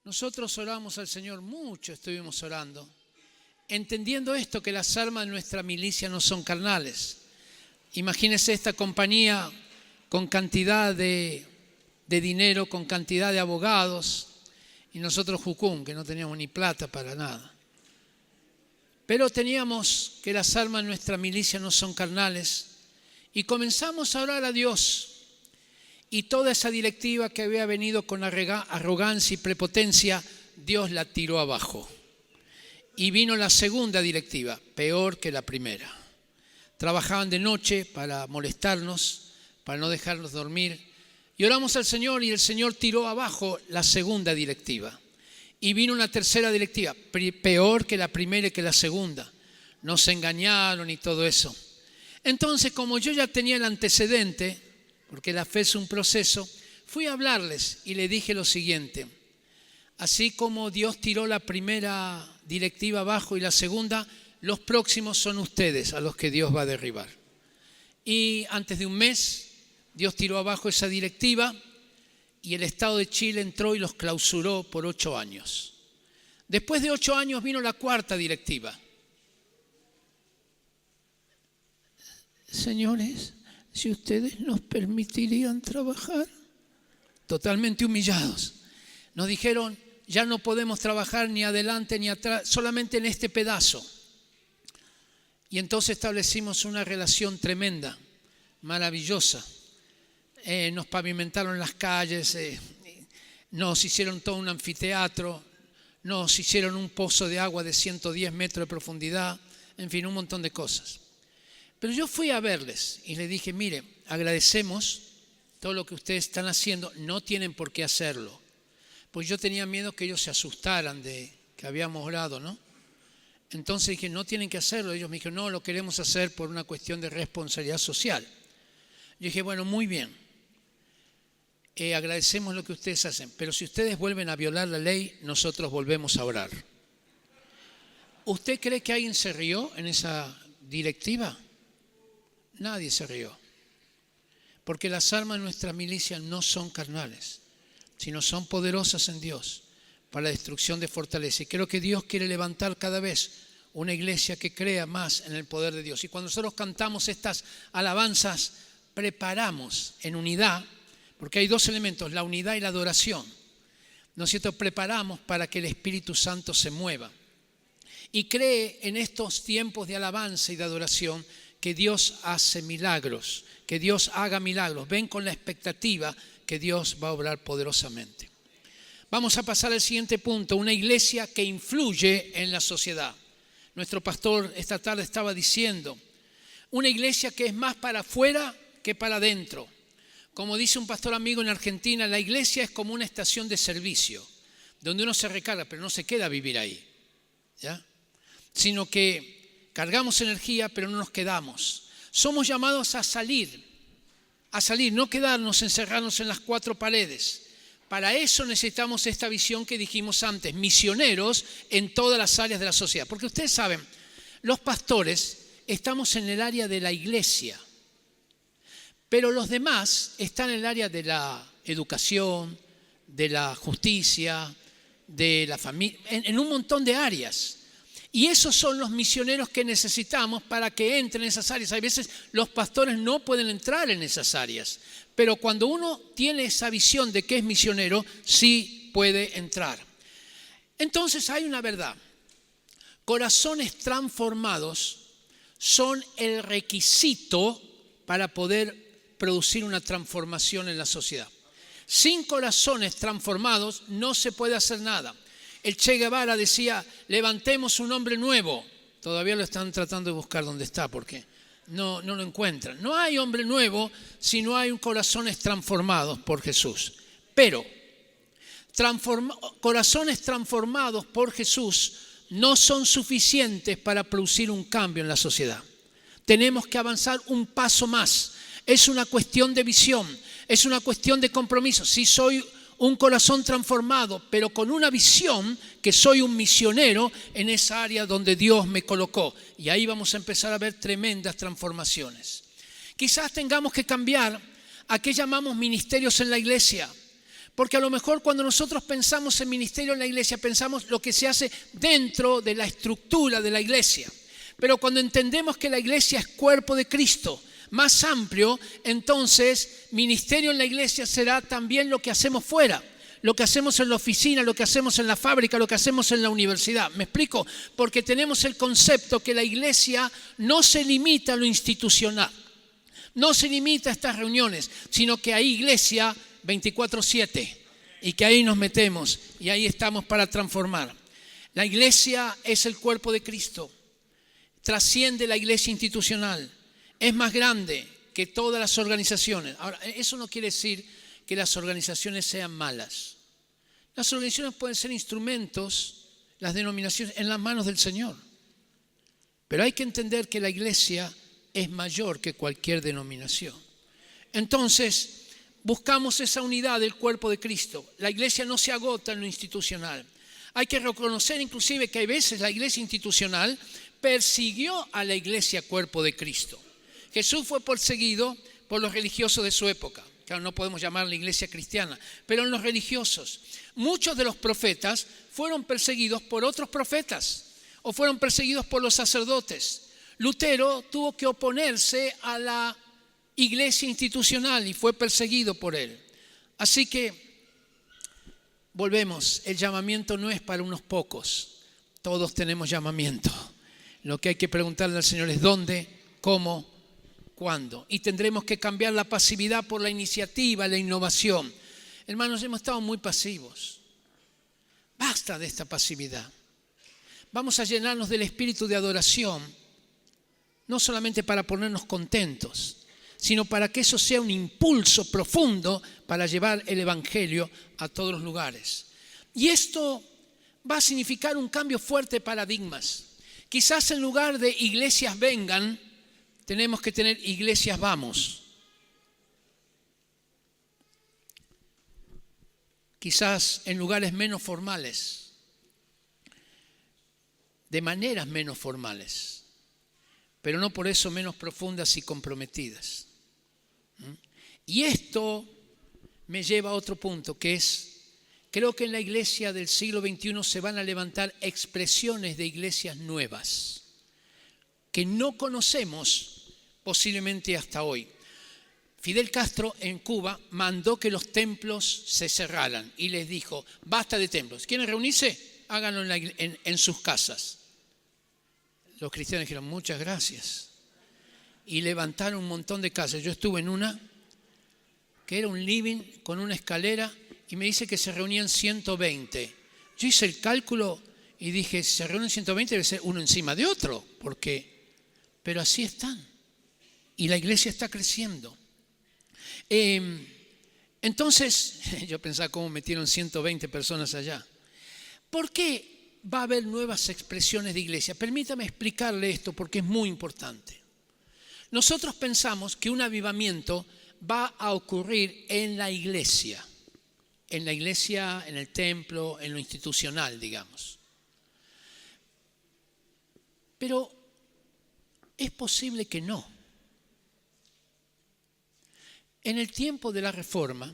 Nosotros oramos al Señor, mucho estuvimos orando, entendiendo esto, que las armas de nuestra milicia no son carnales. Imagínense esta compañía con cantidad de dinero, con cantidad de abogados, y nosotros jucún, que no teníamos ni plata para nada. Pero teníamos que las armas de nuestra milicia no son carnales, y comenzamos a orar a Dios. Y toda esa directiva que había venido con arrogancia y prepotencia, Dios la tiró abajo. Y vino la segunda directiva, peor que la primera. Trabajaban de noche para molestarnos, para no dejarnos dormir. Y oramos al Señor y el Señor tiró abajo la segunda directiva. Y vino una tercera directiva, peor que la primera y que la segunda. Nos engañaron y todo eso. Entonces, como yo ya tenía el antecedente, porque la fe es un proceso, fui a hablarles y le dije lo siguiente: así como Dios tiró la primera directiva abajo y la segunda, los próximos son ustedes a los que Dios va a derribar. Y antes de un mes, Dios tiró abajo esa directiva y el Estado de Chile entró y los clausuró por 8 años. Después de 8 años vino la cuarta directiva. Señores, si ustedes nos permitirían trabajar, totalmente humillados. Nos dijeron, ya no podemos trabajar ni adelante ni atrás, solamente en este pedazo. Y entonces establecimos una relación tremenda, maravillosa. Nos pavimentaron las calles, nos hicieron todo un anfiteatro, nos hicieron un pozo de agua de 110 metros de profundidad, en fin, un montón de cosas. Pero yo fui a verles y les dije, mire, agradecemos todo lo que ustedes están haciendo, no tienen por qué hacerlo. Pues yo tenía miedo que ellos se asustaran de que habíamos orado, ¿no? Entonces dije, no tienen que hacerlo. Ellos me dijeron, no, lo queremos hacer por una cuestión de responsabilidad social. Yo dije, bueno, muy bien. Agradecemos lo que ustedes hacen, pero si ustedes vuelven a violar la ley, nosotros volvemos a orar. ¿Usted cree que alguien se rió en esa directiva? Nadie se rió, porque las armas de nuestra milicia no son carnales, sino son poderosas en Dios para la destrucción de fortaleza. Y creo que Dios quiere levantar cada vez una iglesia que crea más en el poder de Dios. Y cuando nosotros cantamos estas alabanzas, preparamos en unidad, porque hay 2 elementos, la unidad y la adoración. ¿No es cierto? Preparamos para que el Espíritu Santo se mueva. Y cree en estos tiempos de alabanza y de adoración que Dios hace milagros, que Dios haga milagros. Ven con la expectativa que Dios va a obrar poderosamente. Vamos a pasar al siguiente punto, una iglesia que influye en la sociedad. Nuestro pastor esta tarde estaba diciendo, una iglesia que es más para afuera que para adentro. Como dice un pastor amigo en Argentina, la iglesia es como una estación de servicio, donde uno se recarga, pero no se queda a vivir ahí, ¿ya? Sino que cargamos energía, pero no nos quedamos. Somos llamados a salir, no quedarnos, encerrarnos en las 4 paredes. Para eso necesitamos esta visión que dijimos antes, misioneros en todas las áreas de la sociedad. Porque ustedes saben, los pastores estamos en el área de la iglesia, pero los demás están en el área de la educación, de la justicia, de la familia, en un montón de áreas. Y esos son los misioneros que necesitamos para que entren en esas áreas. Hay veces los pastores no pueden entrar en esas áreas, pero cuando uno tiene esa visión de que es misionero, sí puede entrar. Entonces hay una verdad. Corazones transformados son el requisito para poder producir una transformación en la sociedad. Sin corazones transformados no se puede hacer nada. El Che Guevara decía, levantemos un hombre nuevo. Todavía lo están tratando de buscar dónde está porque no lo encuentran. No hay hombre nuevo si no hay corazones transformados por Jesús. Pero corazones transformados por Jesús no son suficientes para producir un cambio en la sociedad. Tenemos que avanzar un paso más. Es una cuestión de visión, es una cuestión de compromiso. Si soy un corazón transformado, pero con una visión que soy un misionero en esa área donde Dios me colocó. Y ahí vamos a empezar a ver tremendas transformaciones. Quizás tengamos que cambiar a qué llamamos ministerios en la iglesia, Porque a lo mejor cuando nosotros pensamos en ministerio en la iglesia, pensamos lo que se hace dentro de la estructura de la iglesia. Pero cuando entendemos que la iglesia es cuerpo de Cristo, más amplio, entonces ministerio en la iglesia será también lo que hacemos fuera, lo que hacemos en la oficina, lo que hacemos en la fábrica, lo que hacemos en la universidad. ¿Me explico? Porque tenemos el concepto que la iglesia no se limita a lo institucional, no se limita a estas reuniones, sino que hay iglesia 24/7 y que ahí nos metemos y ahí estamos para transformar. La iglesia es el cuerpo de Cristo, trasciende la iglesia institucional. Es más grande que todas las organizaciones. Ahora, eso no quiere decir que las organizaciones sean malas. Las organizaciones pueden ser instrumentos, las denominaciones, en las manos del Señor. Pero hay que entender que la iglesia es mayor que cualquier denominación. Entonces, buscamos esa unidad del cuerpo de Cristo. La iglesia no se agota en lo institucional. Hay que reconocer inclusive que hay veces la iglesia institucional persiguió a la iglesia cuerpo de Cristo. Jesús fue perseguido por los religiosos de su época. Claro, no podemos llamarla iglesia cristiana, pero en los religiosos. Muchos de los profetas fueron perseguidos por otros profetas o fueron perseguidos por los sacerdotes. Lutero tuvo que oponerse a la iglesia institucional y fue perseguido por él. Así que, volvemos, el llamamiento no es para unos pocos. Todos tenemos llamamiento. Lo que hay que preguntarle al Señor es dónde, cómo, cuándo. Y tendremos que cambiar la pasividad por la iniciativa, la innovación. Hermanos, hemos estado muy pasivos. Basta de esta pasividad. Vamos a llenarnos del espíritu de adoración, no solamente para ponernos contentos, sino para que eso sea un impulso profundo para llevar el evangelio a todos los lugares. Y esto va a significar un cambio fuerte de paradigmas. Quizás en lugar de iglesias vengan, tenemos que tener iglesias vamos. Quizás en lugares menos formales, de maneras menos formales, pero no por eso menos profundas y comprometidas. Y esto me lleva a otro punto, que es, creo que en la iglesia del siglo XXI se van a levantar expresiones de iglesias nuevas, que no conocemos posiblemente hasta hoy. Fidel Castro en Cuba mandó que los templos se cerraran y les dijo, basta de templos. ¿Quieren reunirse? Háganlo en sus casas. Los cristianos dijeron, muchas gracias. Y levantaron un montón de casas. Yo estuve en una que era un living con una escalera y me dice que se reunían 120. Yo hice el cálculo y dije, si se reúnen 120 debe ser uno encima de otro, pero así están. Y la iglesia está creciendo. Entonces, yo pensaba cómo metieron 120 personas allá. ¿Por qué va a haber nuevas expresiones de iglesia? Permítame explicarle esto porque es muy importante. Nosotros pensamos que un avivamiento va a ocurrir en la iglesia, en el templo, en lo institucional, digamos. Pero es posible que no. En el tiempo de la Reforma,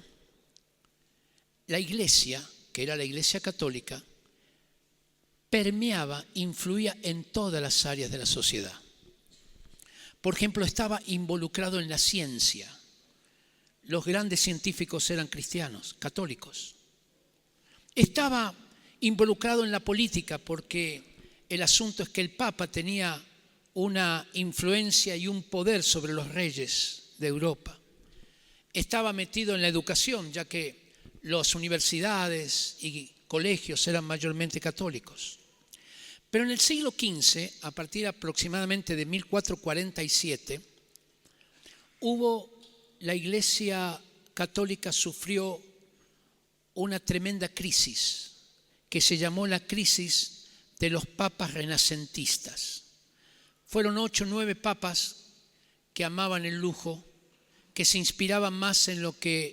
la iglesia, que era la iglesia católica, permeaba, influía en todas las áreas de la sociedad. Por ejemplo, estaba involucrado en la ciencia. Los grandes científicos eran cristianos, católicos. Estaba involucrado en la política porque el asunto es que el Papa tenía una influencia y un poder sobre los reyes de Europa. Estaba metido en la educación, ya que las universidades y colegios eran mayormente católicos. Pero en el siglo XV, a partir aproximadamente de 1447, la Iglesia Católica sufrió una tremenda crisis que se llamó la crisis de los papas renacentistas. Fueron 8 o 9 papas que amaban el lujo, que se inspiraban más en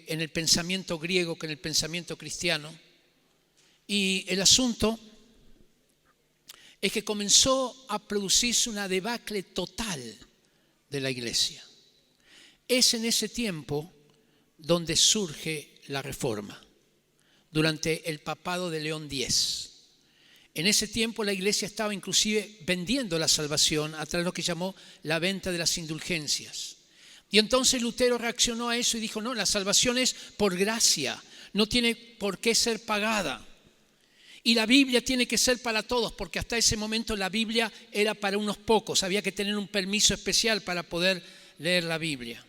el pensamiento griego que en el pensamiento cristiano. Y el asunto es que comenzó a producirse una debacle total de la iglesia. Es en ese tiempo donde surge la Reforma. durante el papado de León X. En ese tiempo la iglesia estaba inclusive vendiendo la salvación a través de lo que llamó la venta de las indulgencias. Y entonces Lutero reaccionó a eso y dijo, no, la salvación es por gracia, no tiene por qué ser pagada. Y la Biblia tiene que ser para todos, porque hasta ese momento la Biblia era para unos pocos, había que tener un permiso especial para poder leer la Biblia.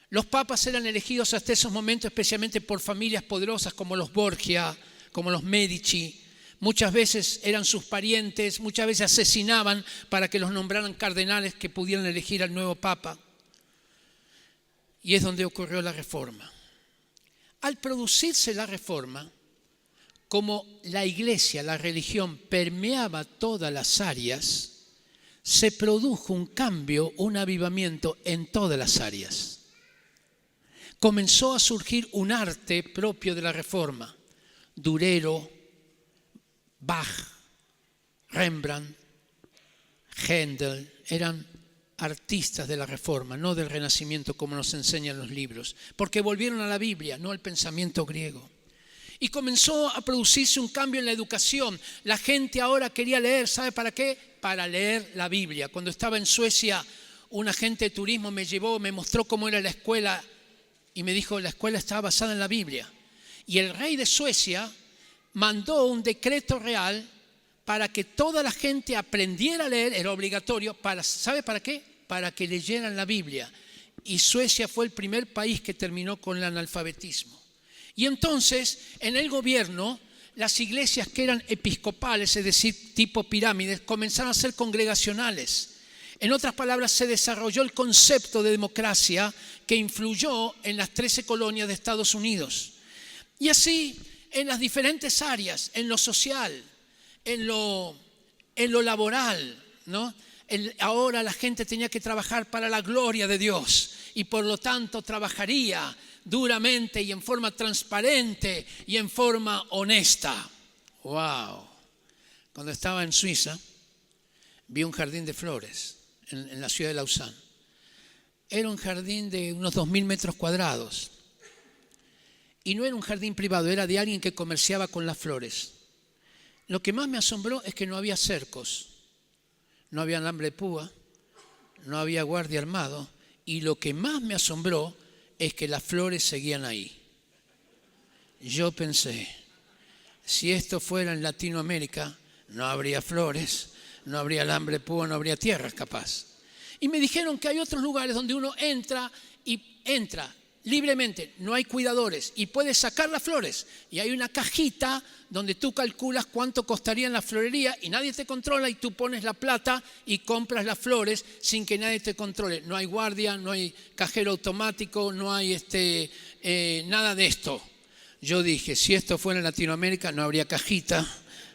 Los papas eran elegidos hasta esos momentos especialmente por familias poderosas como los Borgia, como los Medici. Muchas veces eran sus parientes, muchas veces asesinaban para que los nombraran cardenales que pudieran elegir al nuevo papa. Y es donde ocurrió la Reforma. Al producirse la Reforma, como la iglesia, la religión permeaba todas las áreas, se produjo un cambio, un avivamiento en todas las áreas. Comenzó a surgir un arte propio de la Reforma. Durero, Bach, Rembrandt, Händel eran artistas de la Reforma, no del Renacimiento como nos enseñan los libros, porque volvieron a la Biblia, no al pensamiento griego. Y comenzó a producirse un cambio en la educación. La gente ahora quería leer, ¿sabe para qué? Para leer la Biblia. Cuando estaba en Suecia, un agente de turismo me llevó, me mostró cómo era la escuela y me dijo, la escuela estaba basada en la Biblia. Y el rey de Suecia mandó un decreto real para que toda la gente aprendiera a leer, era obligatorio, ¿sabe para qué? Para que leyeran la Biblia. Y Suecia fue el primer país que terminó con el analfabetismo. Y entonces, en el gobierno, las iglesias que eran episcopales, es decir, tipo pirámides, comenzaron a ser congregacionales. En otras palabras, se desarrolló el concepto de democracia que influyó en las 13 colonias de Estados Unidos. Y así, en las diferentes áreas, en lo social, en lo laboral, ¿no? Ahora la gente tenía que trabajar para la gloria de Dios y por lo tanto trabajaría duramente y en forma transparente y en forma honesta. ¡Wow! Cuando estaba en Suiza, vi un jardín de flores en la ciudad de Lausanne. Era un jardín de unos 2.000 metros cuadrados. Y no era un jardín privado, era de alguien que comerciaba con las flores. Lo que más me asombró es que no había cercos, no había alambre de púa, no había guardia armado. Y lo que más me asombró es que las flores seguían ahí. Yo pensé, si esto fuera en Latinoamérica, no habría flores, no habría alambre de púa, no habría tierras capaz. Y me dijeron que hay otros lugares donde uno entra libremente, no hay cuidadores y puedes sacar las flores. Y hay una cajita donde tú calculas cuánto costaría en la florería y nadie te controla y tú pones la plata y compras las flores sin que nadie te controle. No hay guardia, no hay cajero automático, no hay nada de esto. Yo dije, si esto fuera en Latinoamérica no habría cajita,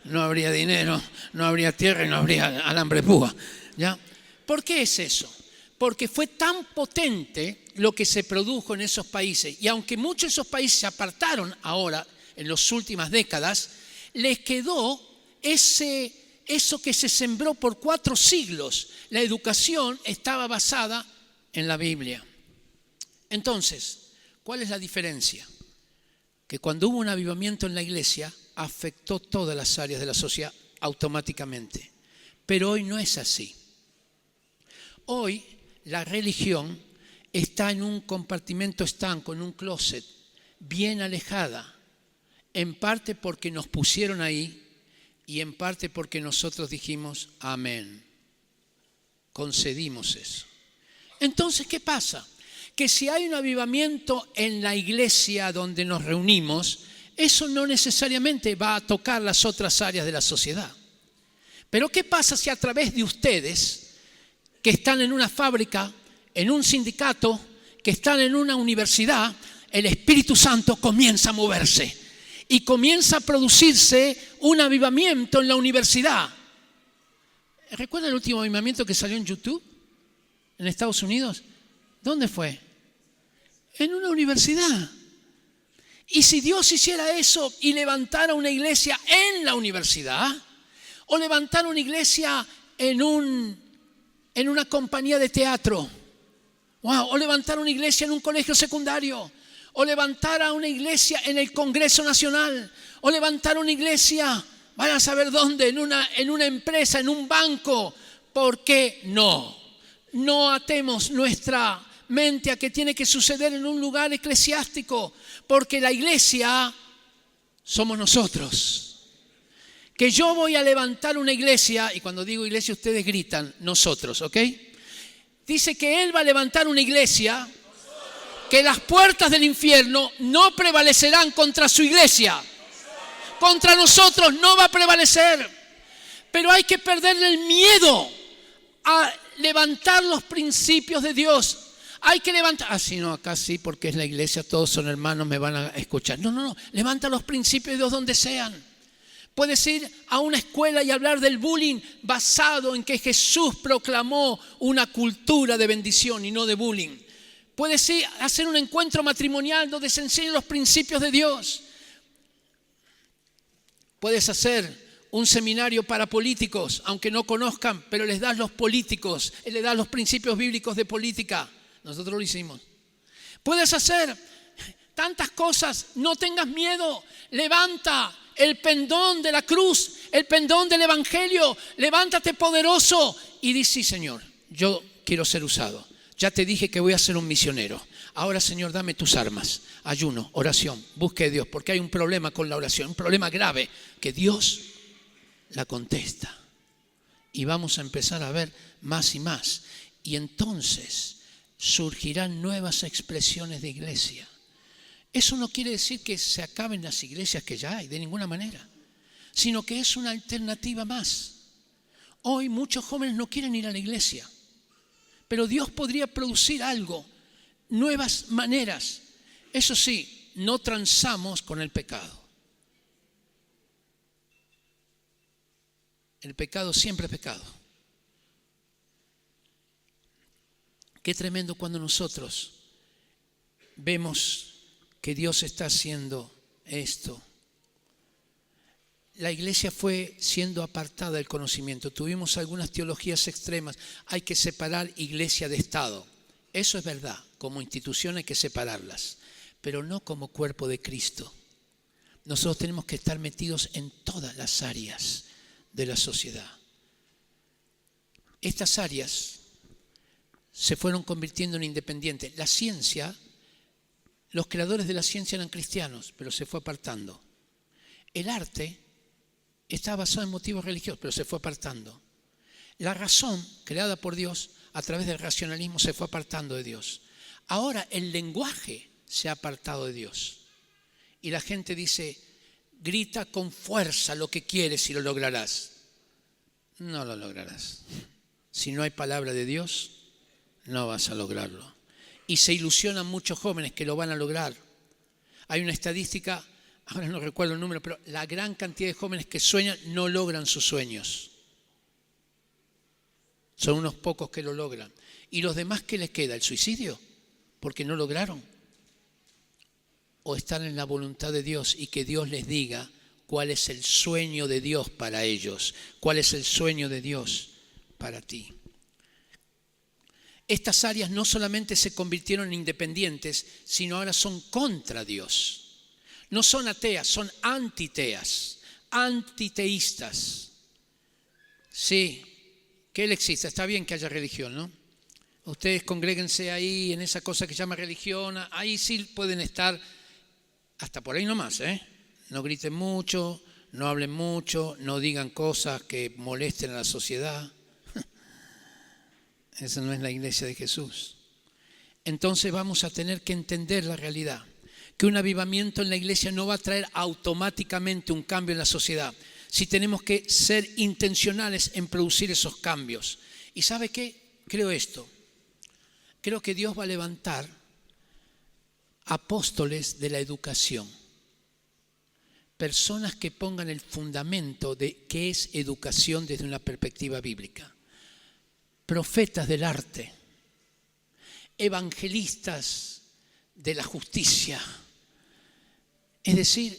no habría dinero, no habría tierra y no habría alambre de púa. ¿Ya? ¿Por qué es eso? Porque fue tan potente lo que se produjo en esos países. Y aunque muchos de esos países se apartaron ahora, en las últimas décadas, les quedó eso que se sembró por 4 siglos. La educación estaba basada en la Biblia. Entonces, ¿cuál es la diferencia? Que cuando hubo un avivamiento en la iglesia, afectó todas las áreas de la sociedad automáticamente. Pero hoy no es así. Hoy la religión está en un compartimento estanco, en un closet, bien alejada, en parte porque nos pusieron ahí y en parte porque nosotros dijimos amén. Concedimos eso. Entonces, ¿qué pasa? Que si hay un avivamiento en la iglesia donde nos reunimos, eso no necesariamente va a tocar las otras áreas de la sociedad. Pero ¿qué pasa si a través de ustedes, que están en una fábrica, en un sindicato, que están en una universidad, el Espíritu Santo comienza a moverse y comienza a producirse un avivamiento en la universidad? ¿Recuerdan el último avivamiento que salió en YouTube en Estados Unidos? ¿Dónde fue? En una universidad. Y si Dios hiciera eso y levantara una iglesia en la universidad, o levantara una iglesia en una compañía de teatro, wow, o levantar una iglesia en un colegio secundario, o levantar a una iglesia en el Congreso Nacional, o levantar una iglesia, vayan a saber dónde, en una empresa, en un banco. ¿Por qué no? No atemos nuestra mente a que tiene que suceder en un lugar eclesiástico, porque la iglesia somos nosotros. Que yo voy a levantar una iglesia, y cuando digo iglesia ustedes gritan, nosotros, ¿ok? Dice que Él va a levantar una iglesia, que las puertas del infierno no prevalecerán contra su iglesia. Contra nosotros no va a prevalecer. Pero hay que perderle el miedo a levantar los principios de Dios. Hay que levantar, si no, acá sí, porque es la iglesia, todos son hermanos, me van a escuchar. No, levanta los principios de Dios donde sean. Puedes ir a una escuela y hablar del bullying basado en que Jesús proclamó una cultura de bendición y no de bullying. Puedes ir a hacer un encuentro matrimonial donde se enseñen los principios de Dios. Puedes hacer un seminario para políticos, aunque no conozcan, pero les das los políticos, les das los principios bíblicos de política. Nosotros lo hicimos. Puedes hacer tantas cosas, no tengas miedo, levanta el pendón de la cruz, el pendón del evangelio, levántate poderoso y di: sí, Señor, yo quiero ser usado. Ya te dije que voy a ser un misionero. Ahora, Señor, dame tus armas. Ayuno, oración, busque a Dios, porque hay un problema con la oración, un problema grave, que Dios la contesta. Y vamos a empezar a ver más y más. Y entonces surgirán nuevas expresiones de iglesia. Eso no quiere decir que se acaben las iglesias que ya hay, de ninguna manera, sino que es una alternativa más. Hoy muchos jóvenes no quieren ir a la iglesia, pero Dios podría producir algo, nuevas maneras. Eso sí, no transamos con el pecado. El pecado siempre es pecado. Qué tremendo cuando nosotros vemos que Dios está haciendo esto. La iglesia fue siendo apartada del conocimiento. Tuvimos algunas teologías extremas. Hay que separar iglesia de Estado. Eso es verdad. Como institución hay que separarlas, pero no como cuerpo de Cristo. Nosotros tenemos que estar metidos en todas las áreas de la sociedad. Estas áreas se fueron convirtiendo en independientes. La ciencia, los creadores de la ciencia eran cristianos, pero se fue apartando. El arte está basado en motivos religiosos, pero se fue apartando. La razón, creada por Dios, a través del racionalismo, se fue apartando de Dios. Ahora el lenguaje se ha apartado de Dios. Y la gente dice: grita con fuerza lo que quieres y lo lograrás. No lo lograrás. Si no hay palabra de Dios, no vas a lograrlo. Y se ilusionan muchos jóvenes que lo van a lograr. Hay una estadística, ahora no recuerdo el número, pero la gran cantidad de jóvenes que sueñan no logran sus sueños. Son unos pocos que lo logran. ¿Y los demás qué les queda? ¿El suicidio? Porque no lograron. O están en la voluntad de Dios y que Dios les diga cuál es el sueño de Dios para ellos, cuál es el sueño de Dios para ti. Estas áreas no solamente se convirtieron en independientes, sino ahora son contra Dios. No son ateas, son antiteas, antiteístas. Sí, que Él exista. Está bien que haya religión, ¿no? Ustedes congréguense ahí en esa cosa que se llama religión. Ahí sí pueden estar hasta por ahí nomás, ¿eh? No griten mucho, no hablen mucho, no digan cosas que molesten a la sociedad. Esa no es la iglesia de Jesús. Entonces vamos a tener que entender la realidad, que un avivamiento en la iglesia no va a traer automáticamente un cambio en la sociedad. Si tenemos que ser intencionales en producir esos cambios. ¿Y sabe qué? Creo esto. Creo que Dios va a levantar apóstoles de la educación. Personas que pongan el fundamento de qué es educación desde una perspectiva bíblica. Profetas del arte, evangelistas de la justicia. Es decir,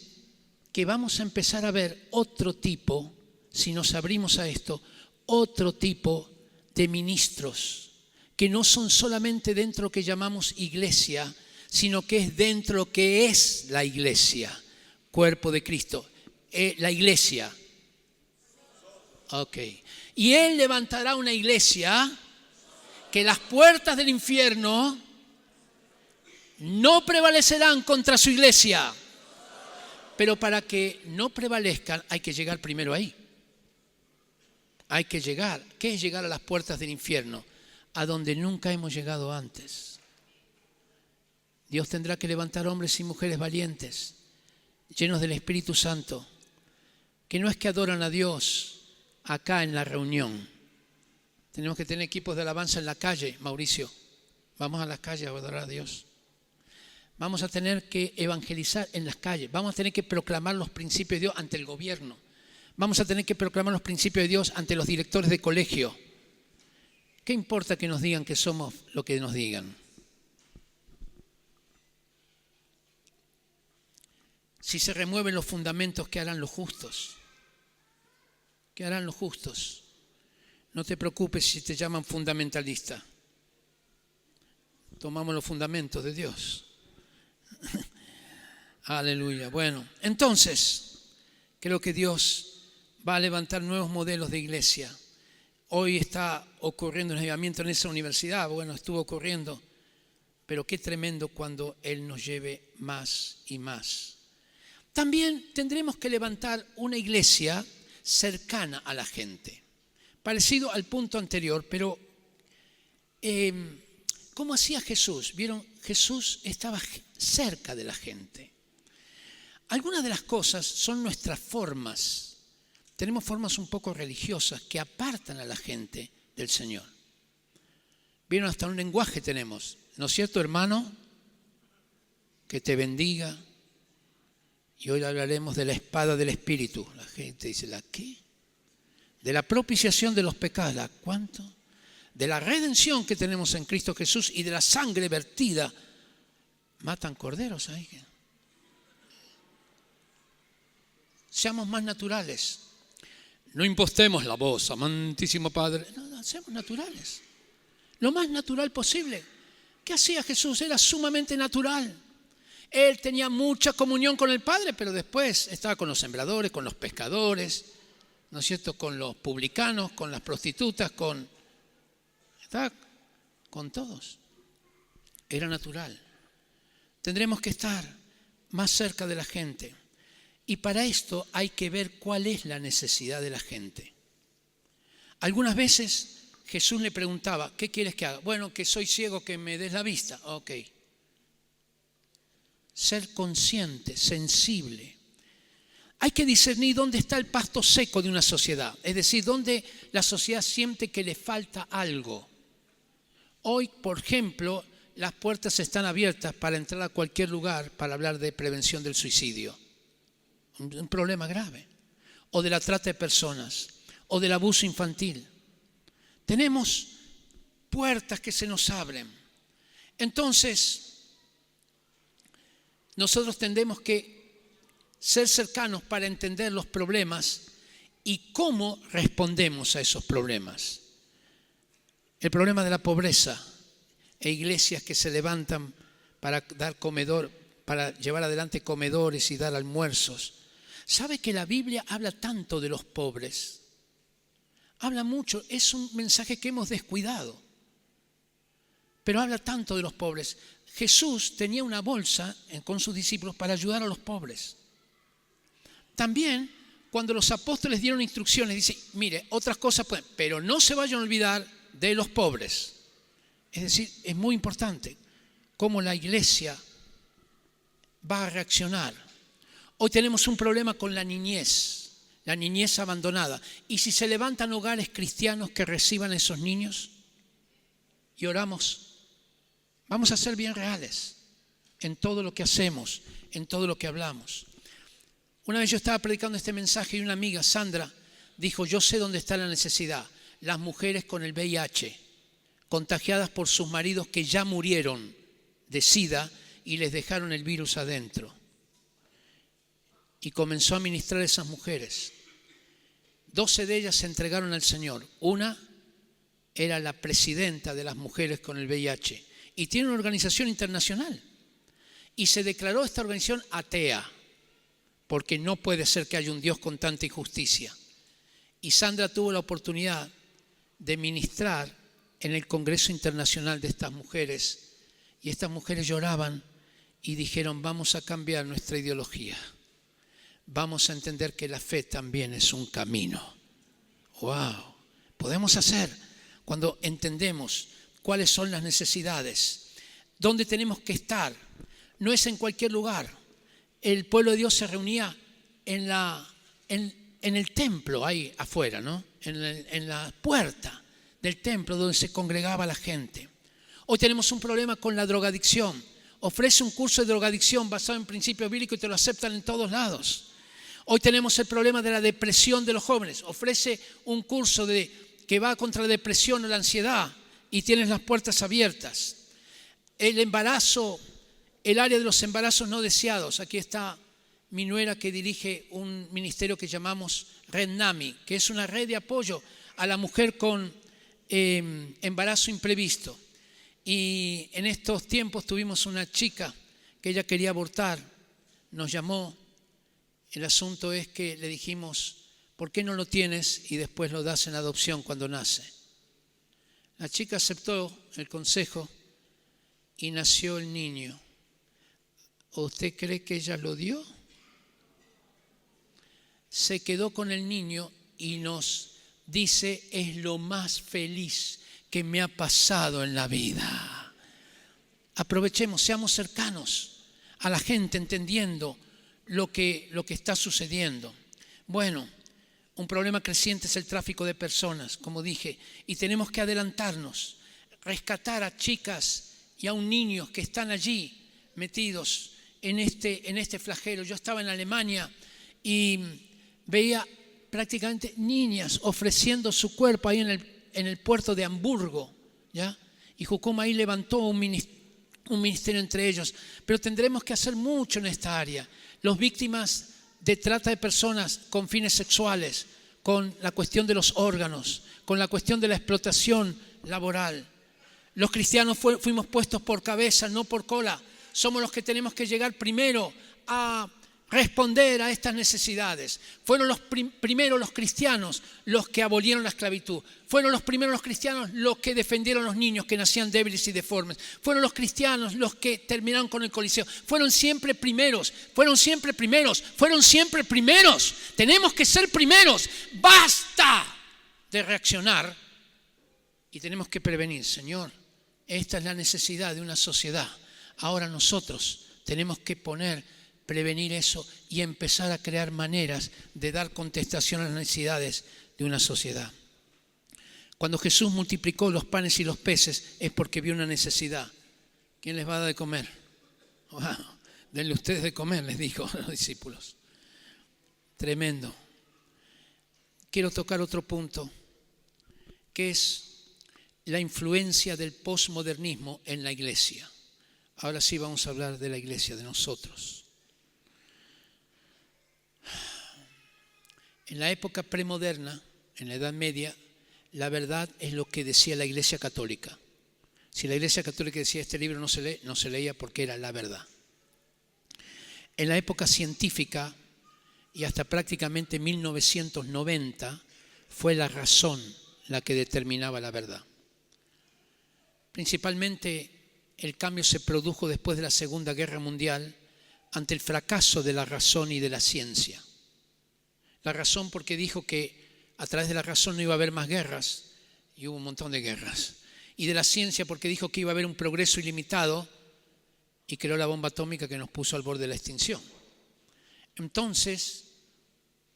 que vamos a empezar a ver otro tipo, si nos abrimos a esto, otro tipo de ministros, que no son solamente dentro de lo que llamamos iglesia, sino que es dentro de lo que es la iglesia, cuerpo de Cristo. La iglesia. Ok. Y Él levantará una iglesia que las puertas del infierno no prevalecerán contra su iglesia. Pero para que no prevalezcan hay que llegar primero ahí. Hay que llegar. ¿Qué es llegar a las puertas del infierno? A donde nunca hemos llegado antes. Dios tendrá que levantar hombres y mujeres valientes, llenos del Espíritu Santo, que no es que adoran a Dios acá en la reunión. Tenemos que tener equipos de alabanza en la calle, Mauricio. Vamos a las calles a adorar a Dios. Vamos a tener que evangelizar en las calles. Vamos a tener que proclamar los principios de Dios ante el gobierno. Vamos a tener que proclamar los principios de Dios ante los directores de colegio. ¿Qué importa que nos digan que somos lo que nos digan? Si se remueven los fundamentos, ¿qué harán los justos? ¿Qué harán los justos? No te preocupes si te llaman fundamentalista. Tomamos los fundamentos de Dios. Aleluya. Bueno, entonces, creo que Dios va a levantar nuevos modelos de iglesia. Hoy está ocurriendo un avivamiento en esa universidad. Bueno, estuvo ocurriendo. Pero qué tremendo cuando Él nos lleve más y más. También tendremos que levantar una iglesia cercana a la gente. Parecido al punto anterior, pero ¿cómo hacía Jesús? ¿Vieron? Jesús estaba cerca de la gente. Algunas de las cosas son nuestras formas. Tenemos formas un poco religiosas que apartan a la gente del Señor. ¿Vieron? Hasta un lenguaje tenemos. ¿No es cierto, hermano? Que te bendiga. Y hoy hablaremos de la espada del Espíritu. La gente dice, ¿la qué? De la propiciación de los pecados. ¿La cuánto? De la redención que tenemos en Cristo Jesús y de la sangre vertida. Matan corderos ahí. Seamos más naturales. No impostemos la voz, amantísimo Padre. No, seamos naturales. Lo más natural posible. ¿Qué hacía Jesús? Era sumamente natural. Él tenía mucha comunión con el Padre, pero después estaba con los sembradores, con los pescadores, ¿no es cierto? Con los publicanos, con las prostitutas, estaba con todos. Era natural. Tendremos que estar más cerca de la gente. Y para esto hay que ver cuál es la necesidad de la gente. Algunas veces Jesús le preguntaba, ¿qué quieres que haga? Bueno, que soy ciego, que me des la vista. Ok. Ser consciente, sensible. Hay que discernir dónde está el pasto seco de una sociedad. Es decir, dónde la sociedad siente que le falta algo. Hoy, por ejemplo, las puertas están abiertas para entrar a cualquier lugar para hablar de prevención del suicidio. Un problema grave. O de la trata de personas. O del abuso infantil. Tenemos puertas que se nos abren. Entonces, nosotros tendremos que ser cercanos para entender los problemas y cómo respondemos a esos problemas. El problema de la pobreza e iglesias que se levantan para dar comedor, para llevar adelante comedores y dar almuerzos. ¿Sabe que la Biblia habla tanto de los pobres? Habla mucho, es un mensaje que hemos descuidado, pero habla tanto de los pobres. Jesús tenía una bolsa con sus discípulos para ayudar a los pobres. También, cuando los apóstoles dieron instrucciones, dice, mire, otras cosas pueden, pero no se vayan a olvidar de los pobres. Es decir, es muy importante cómo la iglesia va a reaccionar. Hoy tenemos un problema con la niñez abandonada. ¿Y si se levantan hogares cristianos que reciban a esos niños? Y oramos. Vamos a ser bien reales en todo lo que hacemos, en todo lo que hablamos. Una vez yo estaba predicando este mensaje y una amiga, Sandra, dijo, yo sé dónde está la necesidad. Las mujeres con el VIH, contagiadas por sus maridos que ya murieron de SIDA y les dejaron el virus adentro. Y comenzó a ministrar a esas mujeres. 12 de ellas se entregaron al Señor. Una era la presidenta de las mujeres con el VIH. Y tiene una organización internacional. y se declaró esta organización atea, porque no puede ser que haya un Dios con tanta injusticia. Y Sandra tuvo la oportunidad de ministrar en el Congreso Internacional de estas mujeres, y estas mujeres lloraban y dijeron: vamos a cambiar nuestra ideología, vamos a entender que la fe también es un camino. ¡Wow! Podemos hacer cuando entendemos cuáles son las necesidades, dónde tenemos que estar. No es en cualquier lugar. El pueblo de Dios se reunía en el templo, ahí afuera, ¿no? En la puerta del templo donde se congregaba la gente. Hoy tenemos un problema con la drogadicción. Ofrece un curso de drogadicción basado en principios bíblicos y te lo aceptan en todos lados. Hoy tenemos el problema de la depresión de los jóvenes. Ofrece un curso que va contra la depresión o la ansiedad y tienes las puertas abiertas. El embarazo, el área de los embarazos no deseados. Aquí está mi nuera, que dirige un ministerio que llamamos Red NAMI, que es una red de apoyo a la mujer con embarazo imprevisto. Y en estos tiempos tuvimos una chica que ella quería abortar, nos llamó. El asunto es que le dijimos: ¿por qué no lo tienes y después lo das en adopción cuando nace? La chica aceptó el consejo y nació el niño. ¿Usted cree que ella lo dio? Se quedó con el niño y nos dice: es lo más feliz que me ha pasado en la vida. Aprovechemos, seamos cercanos a la gente, entendiendo lo que está sucediendo. Bueno, un problema creciente es el tráfico de personas, como dije, y tenemos que adelantarnos, rescatar a chicas y a un niños que están allí metidos en este flagelo. Yo estaba en Alemania y veía prácticamente niñas ofreciendo su cuerpo ahí en el puerto de Hamburgo, ¿ya? Y Jucum ahí levantó un ministerio entre ellos. Pero tendremos que hacer mucho en esta área. Los víctimas de trata de personas con fines sexuales, con la cuestión de los órganos, con la cuestión de la explotación laboral. Los cristianos fuimos puestos por cabeza, no por cola. Somos los que tenemos que llegar primero a responder a estas necesidades. Fueron los primeros los cristianos los que abolieron la esclavitud. Fueron los primeros los cristianos los que defendieron a los niños que nacían débiles y deformes. Fueron los cristianos los que terminaron con el Coliseo. Fueron siempre primeros, fueron siempre primeros, fueron siempre primeros. Tenemos que ser primeros. Basta de reaccionar y tenemos que prevenir. Señor, esta es la necesidad de una sociedad. Ahora nosotros tenemos que prevenir eso y empezar a crear maneras de dar contestación a las necesidades de una sociedad. Cuando Jesús multiplicó los panes y los peces es porque vio una necesidad. ¿Quién les va a dar de comer? Wow, denle ustedes de comer, les dijo a los discípulos. Tremendo. Quiero tocar otro punto, que es la influencia del posmodernismo en la iglesia. Ahora sí vamos a hablar de la iglesia, de nosotros. En la época premoderna, en la Edad Media, la verdad es lo que decía la Iglesia Católica. Si la Iglesia Católica decía este libro no se lee, no se leía porque era la verdad. En la época científica y hasta prácticamente 1990 fue la razón la que determinaba la verdad. Principalmente el cambio se produjo después de la Segunda Guerra Mundial ante el fracaso de la razón y de la ciencia. La razón porque dijo que a través de la razón no iba a haber más guerras, y hubo un montón de guerras. Y de la ciencia porque dijo que iba a haber un progreso ilimitado y creó la bomba atómica que nos puso al borde de la extinción. Entonces,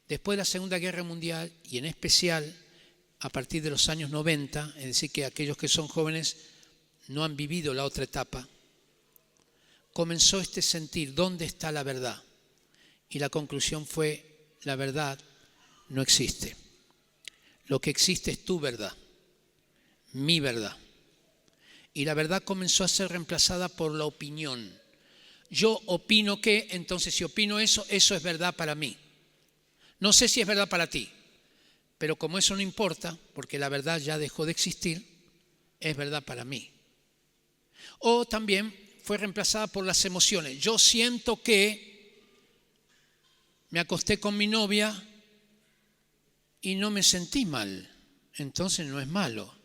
después de la Segunda Guerra Mundial, y en especial a partir de los años 90, es decir, que aquellos que son jóvenes no han vivido la otra etapa, comenzó este sentir: ¿dónde está la verdad? Y la conclusión fue: la verdad no existe. Lo que existe es tu verdad, mi verdad. Y la verdad comenzó a ser reemplazada por la opinión. Yo opino que, entonces si opino eso, eso es verdad para mí. No sé si es verdad para ti, pero como eso no importa, porque la verdad ya dejó de existir, es verdad para mí. O también fue reemplazada por las emociones. Yo siento que me acosté con mi novia y no me sentí mal, entonces no es malo.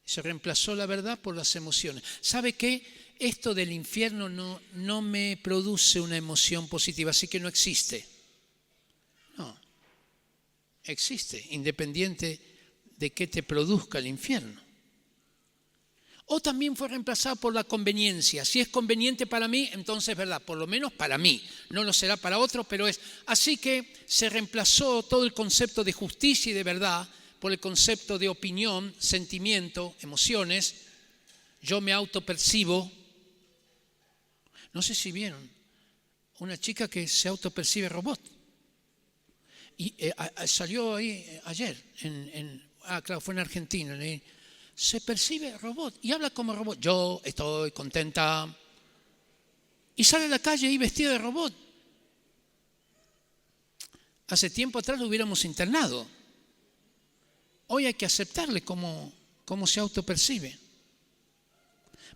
Se reemplazó la verdad por las emociones. ¿Sabe qué? Esto del infierno no me produce una emoción positiva, así que no existe. No, existe, independiente de qué te produzca el infierno. O también fue reemplazado por la conveniencia. Si es conveniente para mí, entonces es verdad, por lo menos para mí. No lo será para otros, pero es. Así que se reemplazó todo el concepto de justicia y de verdad por el concepto de opinión, sentimiento, emociones. Yo me autopercibo. No sé si vieron una chica que se autopercibe robot. Y salió ahí ayer, claro, fue en Argentina. Se percibe robot y habla como robot. Yo estoy contenta. Y sale a la calle ahí vestida de robot. Hace tiempo atrás lo hubiéramos internado. Hoy hay que aceptarle como se autopercibe.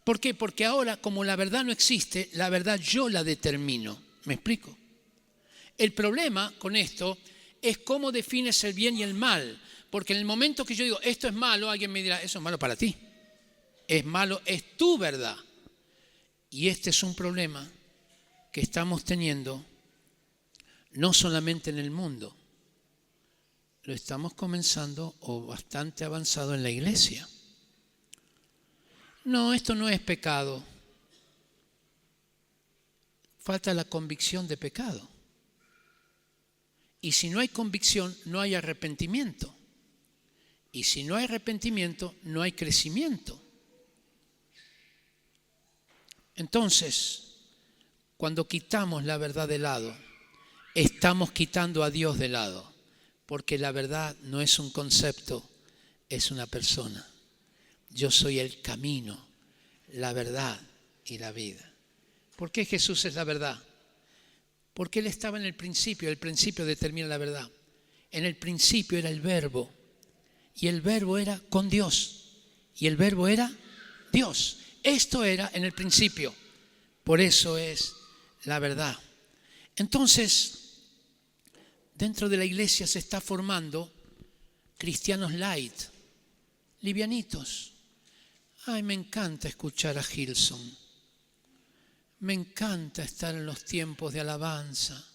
¿Por qué? Porque ahora, como la verdad no existe, la verdad yo la determino. ¿Me explico? El problema con esto es cómo defines el bien y el mal. Porque en el momento que yo digo, esto es malo, alguien me dirá, eso es malo para ti. Es malo, es tu verdad. Y este es un problema que estamos teniendo no solamente en el mundo, lo estamos comenzando o bastante avanzado en la iglesia. No, esto no es pecado. Falta la convicción de pecado. Y si no hay convicción, no hay arrepentimiento. Y si no hay arrepentimiento, no hay crecimiento. Entonces, cuando quitamos la verdad de lado, estamos quitando a Dios de lado, porque la verdad no es un concepto, es una persona. Yo soy el camino, la verdad y la vida. ¿Por qué Jesús es la verdad? Porque Él estaba en el principio determina la verdad. En el principio era el Verbo. Y el Verbo era con Dios. Y el Verbo era Dios. Esto era en el principio. Por eso es la verdad. Entonces, dentro de la iglesia se está formando cristianos light, livianitos. Ay, me encanta escuchar a Gilson. Me encanta estar en los tiempos de alabanza.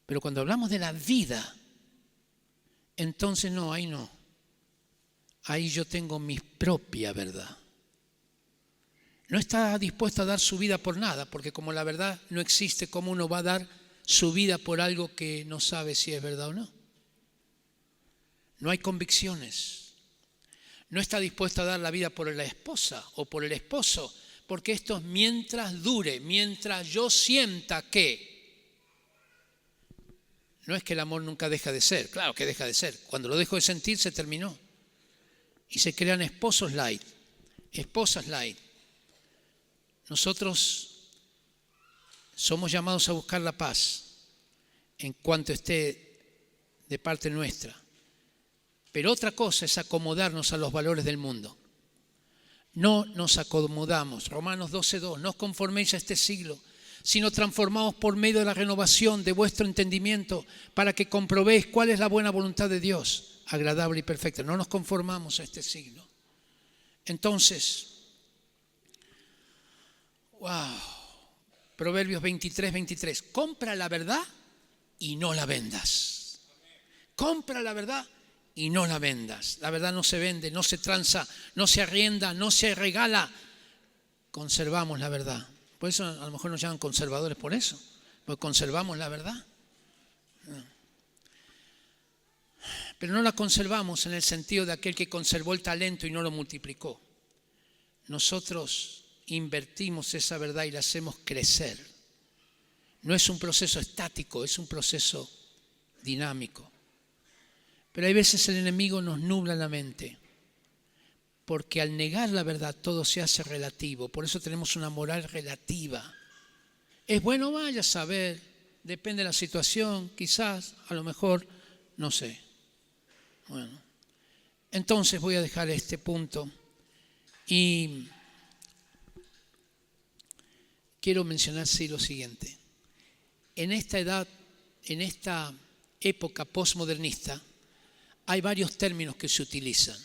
Pero cuando hablamos de la vida, entonces no, ahí no. Ahí yo tengo mi propia verdad. No está dispuesto a dar su vida por nada, porque como la verdad no existe, ¿cómo uno va a dar su vida por algo que no sabe si es verdad o no? No hay convicciones. No está dispuesto a dar la vida por la esposa o por el esposo, porque esto es mientras dure, mientras yo sienta que. No es que el amor nunca deja de ser, claro que deja de ser. Cuando lo dejo de sentir se terminó. Y se crean esposos light, esposas light. Nosotros somos llamados a buscar la paz en cuanto esté de parte nuestra. Pero otra cosa es acomodarnos a los valores del mundo. No nos acomodamos. Romanos 12:2, no os conforméis a este siglo, sino transformaos por medio de la renovación de vuestro entendimiento para que comprobéis cuál es la buena voluntad de Dios, agradable y perfecta. No nos conformamos a este siglo. Entonces, wow, Proverbios 23:23, compra la verdad y no la vendas. Compra la verdad y no la vendas. La verdad no se vende, no se tranza, no se arrienda, no se regala. Conservamos la verdad. Por eso a lo mejor nos llaman conservadores por eso, porque conservamos la verdad. Pero no la conservamos en el sentido de aquel que conservó el talento y no lo multiplicó. Nosotros invertimos esa verdad y la hacemos crecer. No es un proceso estático, es un proceso dinámico. Pero hay veces el enemigo nos nubla la mente, porque al negar la verdad todo se hace relativo. Por eso tenemos una moral relativa. Es bueno, vaya a saber, depende de la situación, quizás, a lo mejor, no sé. Bueno, entonces voy a dejar este punto y quiero mencionar sí lo siguiente. En esta edad, en esta época postmodernista, hay varios términos que se utilizan: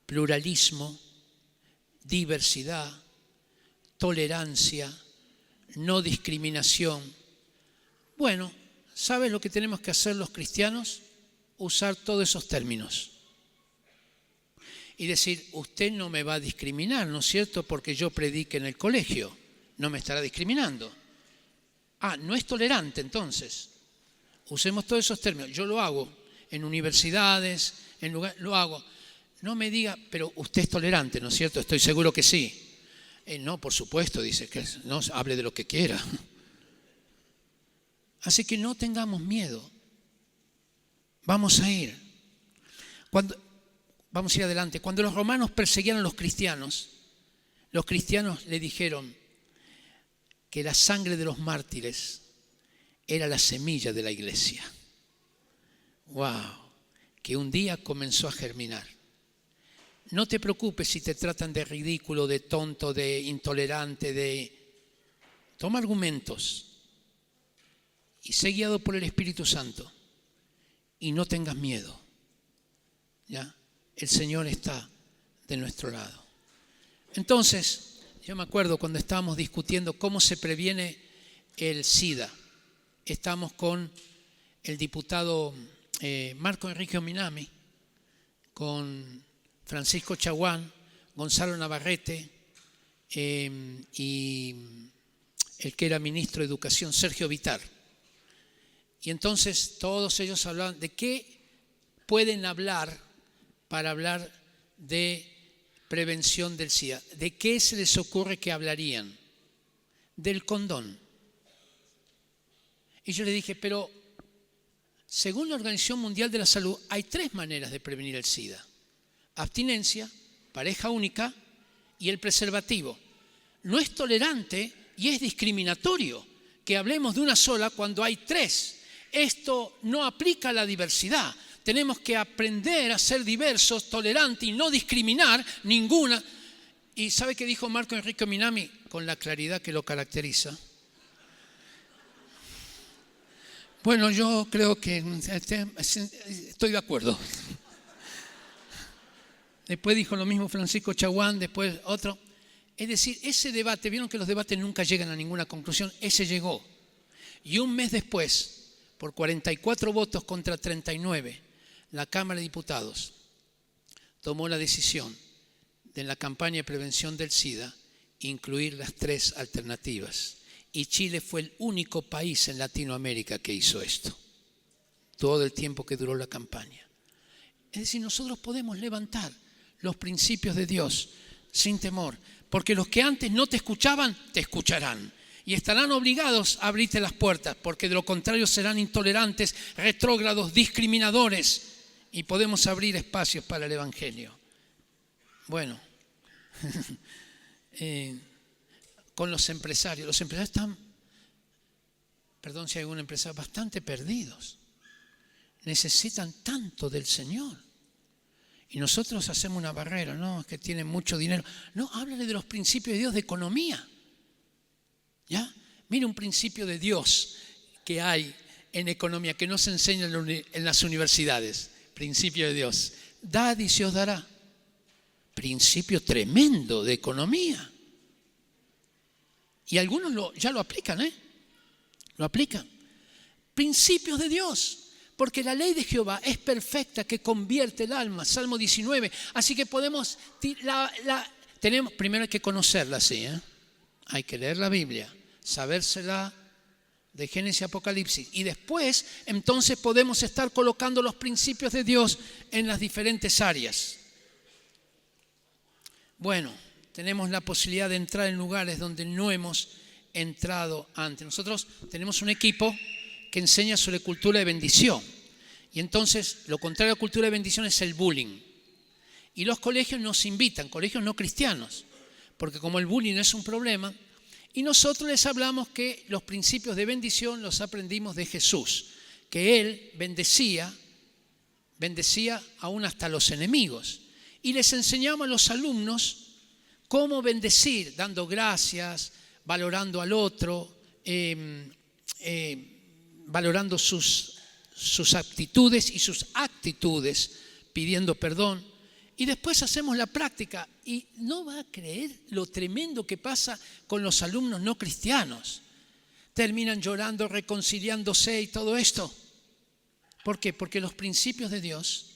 pluralismo, diversidad, tolerancia, no discriminación. Bueno, ¿sabes lo que tenemos que hacer los cristianos? Usar todos esos términos y decir, usted no me va a discriminar, ¿no es cierto? Porque yo predique en el colegio, no me estará discriminando. No es tolerante, entonces. Usemos todos esos términos. Yo lo hago en universidades, lo hago. No me diga, pero usted es tolerante, ¿no es cierto? Estoy seguro que sí. No, por supuesto, dice, que no, hable de lo que quiera. Así que no tengamos miedo. Vamos a ir. Vamos a ir adelante. Cuando los romanos perseguían a los cristianos le dijeron que la sangre de los mártires era la semilla de la iglesia. ¡Wow! Que un día comenzó a germinar. No te preocupes si te tratan de ridículo, de tonto, de intolerante, Toma argumentos y sé guiado por el Espíritu Santo y no tengas miedo. ¿Ya? El Señor está de nuestro lado. Entonces, yo me acuerdo cuando estábamos discutiendo cómo se previene el SIDA. Estamos con el diputado Marco Enrique Ominami, con Francisco Chaguán, Gonzalo Navarrete y el que era ministro de Educación, Sergio Vitar. Y entonces todos ellos hablaban de qué pueden hablar para hablar de prevención del SIDA. ¿De qué se les ocurre que hablarían? Del condón. Y yo le dije, pero según la Organización Mundial de la Salud, hay 3 maneras de prevenir el SIDA: abstinencia, pareja única y el preservativo. No es tolerante y es discriminatorio que hablemos de una sola cuando hay 3. Esto no aplica a la diversidad. Tenemos que aprender a ser diversos, tolerantes y no discriminar ninguna. ¿Y sabe qué dijo Marco Enrique Ominami con la claridad que lo caracteriza? Bueno, yo creo que estoy de acuerdo. Después dijo lo mismo Francisco Chaguán, después otro. Es decir, ese debate, vieron que los debates nunca llegan a ninguna conclusión, ese llegó. Y un mes después, por 44 votos contra 39, la Cámara de Diputados tomó la decisión de en la campaña de prevención del SIDA incluir las 3 alternativas. Y Chile fue el único país en Latinoamérica que hizo esto, todo el tiempo que duró la campaña. Es decir, nosotros podemos levantar los principios de Dios sin temor, porque los que antes no te escuchaban, te escucharán. Y estarán obligados a abrirte las puertas, porque de lo contrario serán intolerantes, retrógrados, discriminadores, y podemos abrir espacios para el Evangelio. Bueno, con los empresarios están, perdón si hay algún empresario, bastante perdidos. Necesitan tanto del Señor. Y nosotros hacemos una barrera, no, es que tienen mucho dinero. No, háblale de los principios de Dios de economía. ¿Ya? Mire un principio de Dios que hay en economía, que no se enseña en las universidades. Principio de Dios. Dad y se os dará. Principio tremendo de economía. Y algunos ya lo aplican, Lo aplican. Principios de Dios. Porque la ley de Jehová es perfecta, que convierte el alma. Salmo 19. Así que podemos... primero hay que conocerla así, Hay que leer la Biblia, sabérsela de Génesis a Apocalipsis. Y después, entonces, podemos estar colocando los principios de Dios en las diferentes áreas. Bueno, tenemos la posibilidad de entrar en lugares donde no hemos entrado antes. Nosotros tenemos un equipo que enseña sobre cultura de bendición. Y entonces, lo contrario a la cultura de bendición es el bullying. Y los colegios nos invitan, colegios no cristianos, porque como el bullying es un problema, y nosotros les hablamos que los principios de bendición los aprendimos de Jesús, que Él bendecía aún hasta los enemigos. Y les enseñamos a los alumnos cómo bendecir, dando gracias, valorando al otro, valorando sus aptitudes y sus actitudes, pidiendo perdón. Y después hacemos la práctica y no va a creer lo tremendo que pasa con los alumnos no cristianos. Terminan llorando, reconciliándose y todo esto. ¿Por qué? Porque los principios de Dios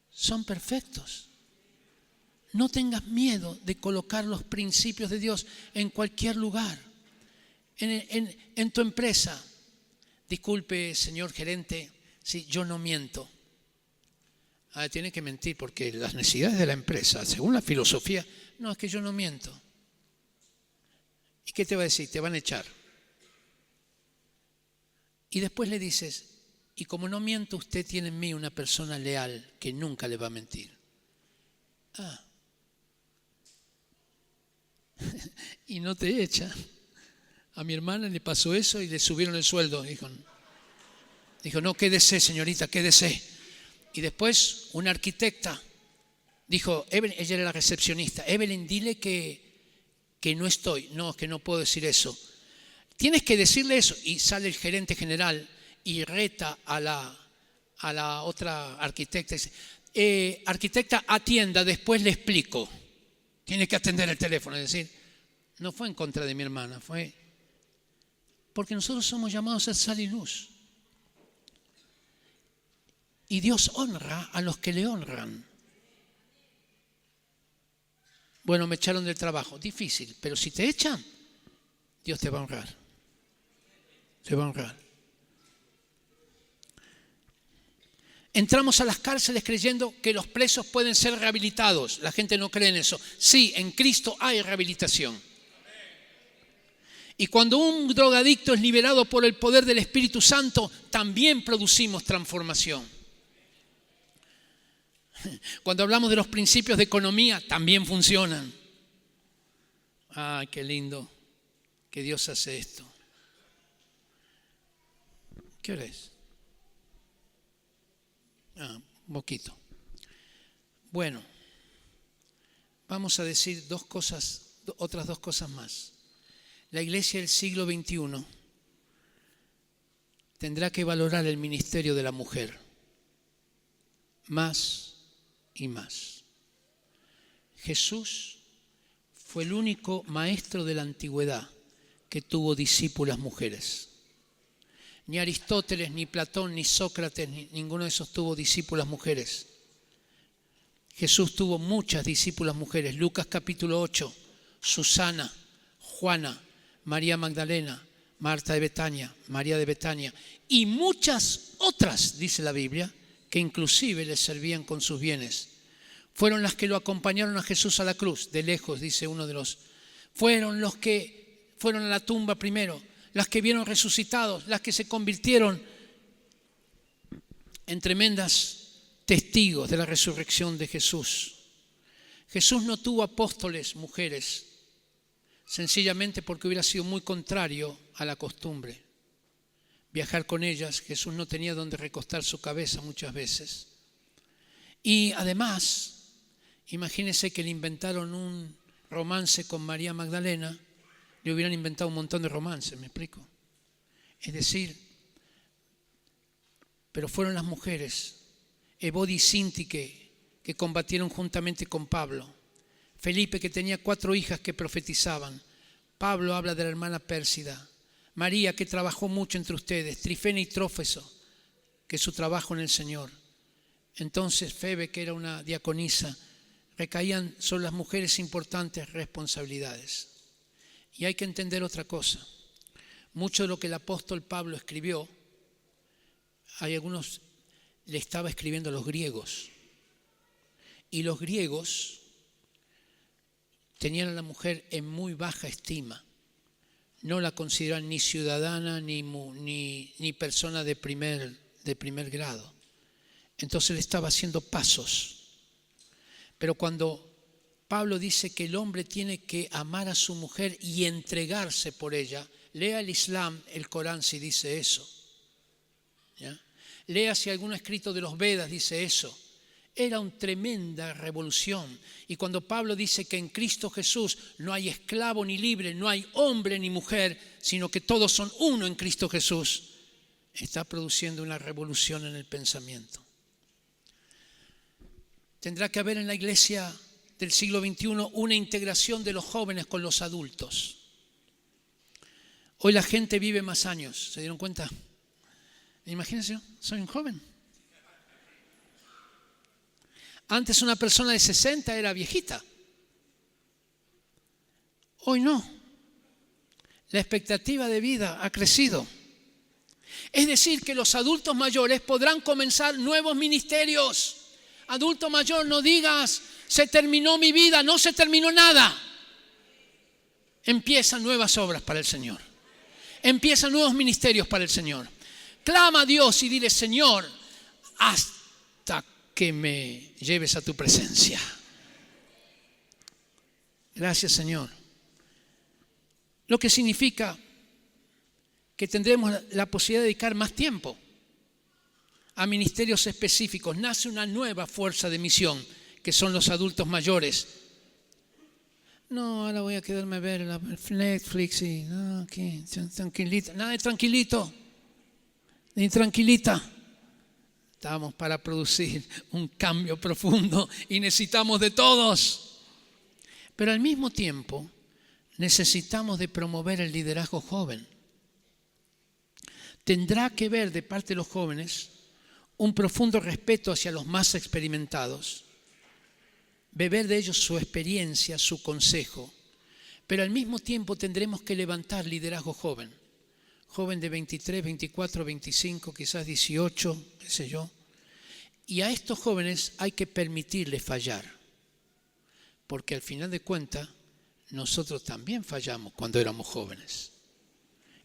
son perfectos. No tengas miedo de colocar los principios de Dios en cualquier lugar. En tu empresa. Disculpe, señor gerente, si yo no miento. Tiene que mentir porque las necesidades de la empresa, según la filosofía, no, es que yo no miento. ¿Y qué te va a decir? Te van a echar. Y después le dices, y como no miento, usted tiene en mí una persona leal que nunca le va a mentir. Y no te echa. A mi hermana le pasó eso y le subieron el sueldo. Dijo, no, quédese, señorita, quédese. Y después una arquitecta dijo, Evelyn, ella era la recepcionista, Evelyn, dile que no estoy. No, es que no puedo decir eso. Tienes que decirle eso. Y sale el gerente general y reta a la otra arquitecta. Dice, arquitecta, atienda, después le explico. Tiene que atender el teléfono. Es decir, no fue en contra de mi hermana, fue porque nosotros somos llamados a ser sal y luz. Y Dios honra a los que le honran. Bueno, me echaron del trabajo. Difícil, pero si te echan, Dios te va a honrar. Te va a honrar. Entramos a las cárceles creyendo que los presos pueden ser rehabilitados. La gente no cree en eso. Sí, en Cristo hay rehabilitación. Y cuando un drogadicto es liberado por el poder del Espíritu Santo, también producimos transformación. Cuando hablamos de los principios de economía, también funcionan. Qué lindo que Dios hace esto. ¿Qué hora es? Un poquito. Bueno, vamos a decir otras dos cosas más. La iglesia del siglo XXI tendrá que valorar el ministerio de la mujer más y más. Jesús fue el único maestro de la antigüedad que tuvo discípulas mujeres. Ni Aristóteles, ni Platón, ni Sócrates, ninguno de esos tuvo discípulas mujeres. Jesús tuvo muchas discípulas mujeres. Lucas capítulo 8, Susana, Juana, María Magdalena, Marta de Betania, María de Betania y muchas otras, dice la Biblia, que inclusive les servían con sus bienes. Fueron las que lo acompañaron a Jesús a la cruz, de lejos, dice uno de los. Fueron los que fueron a la tumba primero, las que vieron resucitados, las que se convirtieron en tremendas testigos de la resurrección de Jesús. Jesús no tuvo apóstoles mujeres, sencillamente porque hubiera sido muy contrario a la costumbre. Viajar con ellas, Jesús no tenía donde recostar su cabeza muchas veces. Y además, imagínense que le inventaron un romance con María Magdalena, le hubieran inventado un montón de romances, ¿me explico? Es decir, pero fueron las mujeres, Ebod y Síntique, que combatieron juntamente con Pablo, Felipe, que tenía 4 hijas que profetizaban, Pablo habla de la hermana Pérsida, María, que trabajó mucho entre ustedes, Trifena y Trófeso, que su trabajo en el Señor. Entonces Febe, que era una diaconisa, recaían sobre las mujeres importantes responsabilidades. Y hay que entender otra cosa. Mucho de lo que el apóstol Pablo escribió, hay algunos le estaba escribiendo a los griegos. Y los griegos tenían a la mujer en muy baja estima. No la consideraban ni ciudadana ni persona de primer grado. Entonces le estaba haciendo pasos. Pero cuando Pablo dice que el hombre tiene que amar a su mujer y entregarse por ella, lea el Islam, el Corán, si dice eso. ¿Ya? Lea si algún escrito de los Vedas dice eso. Era una tremenda revolución. Y cuando Pablo dice que en Cristo Jesús no hay esclavo ni libre, no hay hombre ni mujer, sino que todos son uno en Cristo Jesús, está produciendo una revolución en el pensamiento. Tendrá que haber en la iglesia del siglo XXI una integración de los jóvenes con los adultos. Hoy la gente vive más años, ¿se dieron cuenta? Imagínense, soy un joven. Antes una persona de 60 era viejita. Hoy no. La expectativa de vida ha crecido. Es decir, que los adultos mayores podrán comenzar nuevos ministerios. Adulto mayor, no digas, se terminó mi vida, no se terminó nada. Empiezan nuevas obras para el Señor. Empiezan nuevos ministerios para el Señor. Clama a Dios y dile, Señor, hasta que me lleves a tu presencia. Gracias, Señor. Lo que significa que tendremos la posibilidad de dedicar más tiempo a ministerios específicos. Nace una nueva fuerza de misión, que son los adultos mayores. No, ahora voy a quedarme a ver la Netflix y no, aquí, tranquilito. Nada de tranquilito, ni tranquilita. Estamos para producir un cambio profundo y necesitamos de todos. Pero al mismo tiempo necesitamos de promover el liderazgo joven. Tendrá que ver de parte de los jóvenes un profundo respeto hacia los más experimentados, beber de ellos su experiencia, su consejo, pero al mismo tiempo tendremos que levantar liderazgo joven. Joven de 23, 24, 25, quizás 18, qué sé yo. Y a estos jóvenes hay que permitirles fallar, porque al final de cuentas nosotros también fallamos cuando éramos jóvenes.